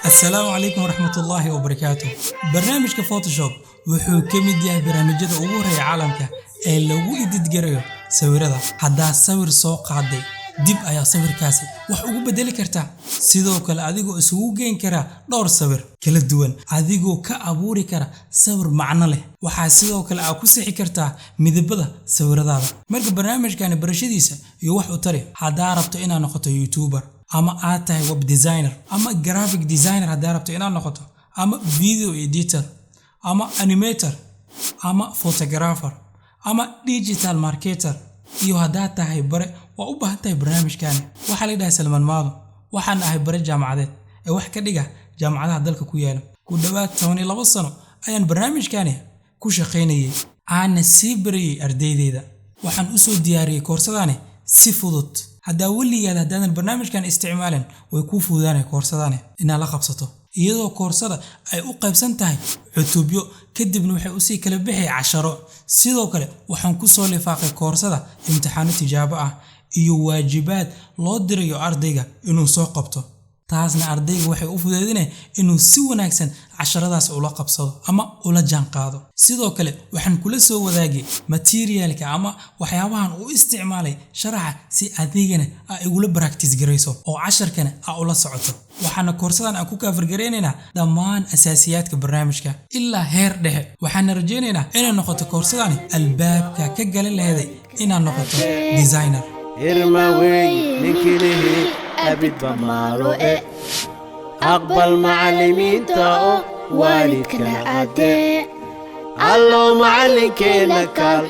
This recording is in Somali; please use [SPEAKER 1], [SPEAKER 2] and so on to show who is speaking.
[SPEAKER 1] السلام عليكم ورحمة الله وبركاته. برنامج كفوتوشوب wuxuu ka mid yahay barnaamijyada ugu horeeya caalamka ee lagu edit gareeyo sawirada. Hadda sawir soo qaaday dib ayaa sawirkaasi wax ugu bedeli kartaa. Sidoo kale adigoo isugu geyn kara dhowr sawir kala duwan, adigoo ka abuuri kara sawir macno leh. Waxaa sidoo kale aad ku sixi kartaa midabada sawiradaada. Marka barnaamijkani barashadiisa iyo wax u tari, haddaa rabto inaad noqoto YouTuber ama aad tahay web designer ama graphic designer, haddaa rabto inaad noqoto ama video editor ama animator ama photographer ama digital marketer, iyo haddaa tahay bare waa u baahan tahay barnaamijkani. Waxaa la yidhaahdaa Salman Maado, waxaan ahay bare jaamacadeed ee wax ka dhiga jaamacadaha dalka ku yaala. Ku dhawaad 12 sano ayaan barnaamijkani ku shaqaynayay, aan sii barayay ardaydeeda. Waxaan u soo diyaariyay koorsadaani si fudud. haddaa weligeed haddaadan barnaamijkan isticmaalin way ku fududaanay koorsadaani inaad la qabsato, iyadoo koorsada ay u qaybsan tahay cutubyo, kadibna waxay u sii kala bixi casharo. Sidoo kale waxaan ku soo lifaaqay koorsada imtixaano tijaabo ah iyo waajibaad loo dirayo ardayga inuu soo qabto. taasna ardayga waxay u fududeynaysaa inuu si wanaagsan casharadaas ula qabsado ama ula jaan qaado. Sidoo kale waxaan kula soo wadaagay materialka ama waxyaabahan uu isticmaalay sharaxa si adigana ay ugula practice gareyso oo casharkana ay ula socoto. waxaana koorsadan aan ku cover gareynaynaa dhammaan asaasiyaadka barnaamijka ilaa heer dhexe. waxaan rajaynaynaa inay noqoto koorsadani albaabka ka galin lahayd inaad noqoto designer.
[SPEAKER 2] أبد بمارو أقبل معلمين تاو والدك عادي الله معلم كينا كال